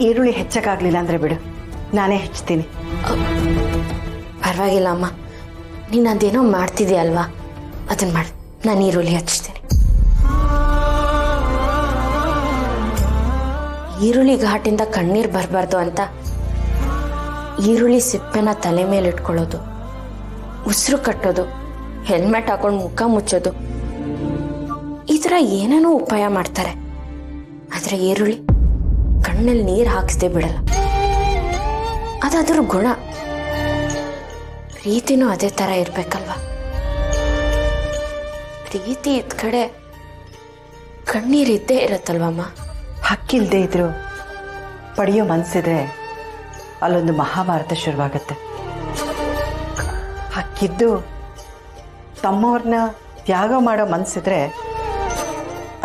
ಈರುಳ್ಳಿ ಹೆಚ್ಚಕ್ಕಾಗ್ಲಿಲ್ಲ ಅಂದರೆ ಬಿಡು, ನಾನೇ ಹೆಚ್ಚುತ್ತೀನಿ. ಪರವಾಗಿಲ್ಲ ಅಮ್ಮ, ನೀನು ಅದೇನೋ ಮಾಡ್ತಿದ್ಯಲ್ವಾ, ಅದನ್ನು ಮಾಡಿ. ನಾನು ಈರುಳ್ಳಿ ಹಚ್ತೀನಿ. ಈರುಳ್ಳಿ ಘಾಟಿಂದ ಕಣ್ಣೀರು ಬರಬಾರ್ದು ಅಂತ ಈರುಳ್ಳಿ ಸಿಪ್ಪೆನ ತಲೆ ಮೇಲೆ ಇಟ್ಕೊಳ್ಳೋದು, ಉಸಿರು ಕಟ್ಟೋದು, ಹೆಲ್ಮೆಟ್ ಹಾಕೊಂಡು ಮುಖ ಮುಚ್ಚೋದು, ಈ ಥರ ಏನೇನೋ ಉಪಾಯ ಮಾಡ್ತಾರೆ. ಆದರೆ ಈರುಳ್ಳಿ ಕಣ್ಣಲ್ಲಿ ನೀರು ಹಾಕಿಸ್ದೇ ಬಿಡಲ್ಲ. ಅದಾದ್ರ ಗುಣ. ಪ್ರೀತಿನೂ ಅದೇ ಥರ ಇರಬೇಕಲ್ವ. ಪ್ರೀತಿ ಇದ್ದ ಕಡೆ ಕಣ್ಣೀರಿದ್ದೇ ಇರತ್ತಲ್ವಮ್ಮ. ಹಕ್ಕಿಲ್ದೇ ಇದ್ರು ಪಡೆಯೋ ಮನಸ್ಸಿದ್ರೆ ಅಲ್ಲೊಂದು ಮಹಾಭಾರತ ಶುರುವಾಗತ್ತೆ. ಹಕ್ಕಿದ್ದು ತಮ್ಮವ್ರನ್ನ ತ್ಯಾಗ ಮಾಡೋ ಮನಸ್ಸಿದ್ರೆ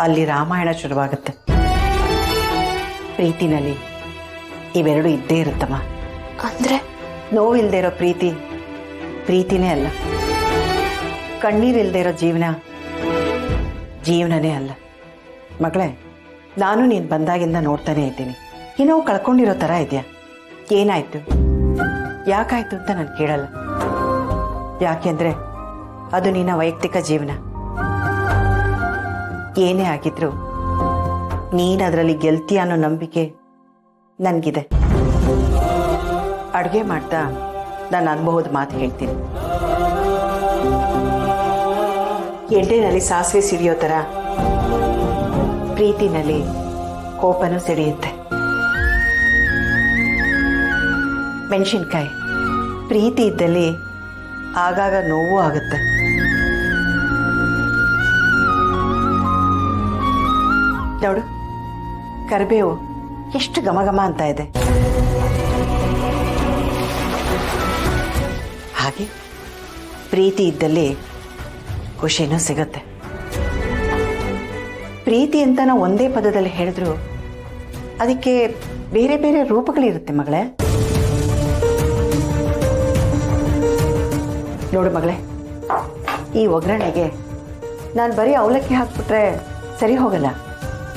ಅಲ್ಲಿ ರಾಮಾಯಣ ಶುರುವಾಗುತ್ತೆ. ಪ್ರೀತಿನಲ್ಲಿ ಇವೆರಡು ಇದ್ದೇ ಇರುತ್ತಮ್ಮ. ಅಂದರೆ ನೋವಿಲ್ದೇ ಇರೋ ಪ್ರೀತಿ ಪ್ರೀತಿನೇ ಅಲ್ಲ, ಕಣ್ಣೀರಿಲ್ದೇ ಇರೋ ಜೀವನನೇ ಅಲ್ಲ. ಮಗಳೇ, ನಾನು ನೀನು ಬಂದಾಗಿಂದ ನೋಡ್ತಾನೆ ಇದ್ದೀನಿ, ಏನೋ ಕಳ್ಕೊಂಡಿರೋ ಥರ ಇದೆಯಾ. ಏನಾಯ್ತು, ಯಾಕಾಯ್ತು ಅಂತ ನಾನು ಕೇಳಲ್ಲ. ಯಾಕೆಂದ್ರೆ ಅದು ನಿನ್ನ ವೈಯಕ್ತಿಕ ಜೀವನ. ಏನೇ ಆಗಿದ್ರು ನೀನು ಅದರಲ್ಲಿ ಗೆಲ್ತೀಯ ಅನ್ನೋ ನಂಬಿಕೆ ನನಗಿದೆ. ಅಡುಗೆ ಮಾಡ್ತಾ ನಾನು ಅನುಭವದ ಮಾತು ಹೇಳ್ತೀನಿ. ಎಣ್ಣೆನಲ್ಲಿ ಸಾಸಿವೆ ಸಿಡಿಯೋ ಥರ ಪ್ರೀತಿನಲ್ಲಿ ಕೋಪನೂ ಸಿಡಿಯುತ್ತೆ. ಮೆಣಸಿನ್ಕಾಯಿ ಪ್ರೀತಿ ಇದ್ದಲ್ಲಿ ಆಗಾಗ ನೋವು ಆಗುತ್ತೆ. ನೋಡು, ಕರಿಬೇವು ಎಷ್ಟು ಘಮ ಅಂತ ಇದೆ. ಹಾಗೆ ಪ್ರೀತಿ ಇದ್ದಲ್ಲಿ ಖುಷಿನೂ ಸಿಗುತ್ತೆ. ಪ್ರೀತಿ ಅಂತ ನಾವು ಒಂದೇ ಪದದಲ್ಲಿ ಹೇಳಿದ್ರು ಅದಕ್ಕೆ ಬೇರೆ ಬೇರೆ ರೂಪಗಳಿರುತ್ತೆ ಮಗಳೇ. ನೋಡು ಮಗಳೇ, ಈ ಒಗ್ಗರಣೆಗೆ ನಾನು ಬರೀ ಅವಲಕ್ಕಿ ಹಾಕ್ಬಿಟ್ರೆ ಸರಿ ಹೋಗಲ್ಲ.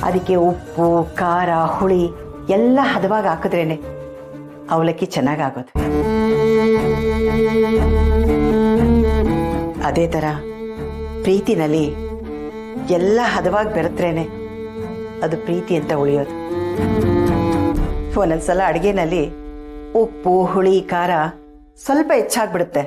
ಅದಕ್ಕೆ ಉಪ್ಪು, ಖಾರ, ಹುಳಿ ಎಲ್ಲ ಹದವಾಗಿ ಹಾಕಿದ್ರೇನೆ ಅವಲಕ್ಕಿ ಚೆನ್ನಾಗಾಗೋದು. ಅದೇ ಥರ ಪ್ರೀತಿನಲ್ಲಿ ಎಲ್ಲ ಹದವಾಗಿ ಬೆರೆತ್ರೇನೆ ಅದು ಪ್ರೀತಿ ಅಂತ ಉಳಿಯೋದು. ಒಂದೊಂದ್ಸಲ ಅಡುಗೆನಲ್ಲಿ ಉಪ್ಪು, ಹುಳಿ, ಖಾರ ಸ್ವಲ್ಪ ಹೆಚ್ಚಾಗ್ಬಿಡುತ್ತೆ.